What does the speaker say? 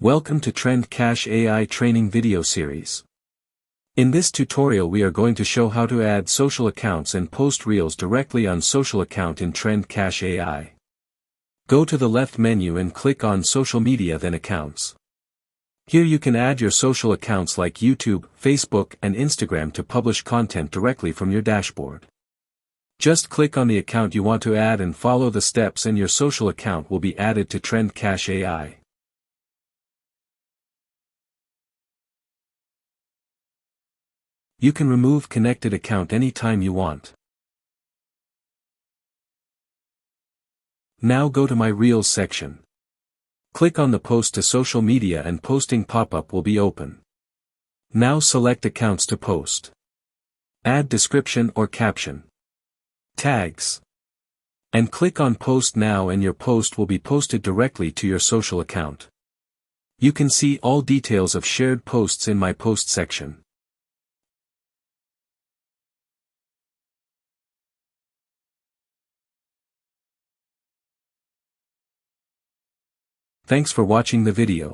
Welcome to Trend Cache AI training video series. In this tutorial we are going to show how to add social accounts and post reels directly on social account in Trend Cache AI. Go to the left menu and click on Social Media then Accounts. Here you can add your social accounts like YouTube, Facebook, and Instagram to publish content directly from your dashboard. Just click on the account you want to add and follow the steps and your social account will be added to Trend Cache AI. You can remove connected account anytime you want. Now go to My Reels section. Click on the Post to Social Media and Posting pop-up will be open. Now select Accounts to post. Add description or caption. Tags. And click on Post Now and your post will be posted directly to your social account. You can see all details of shared posts in My Post section. Thanks for watching the video.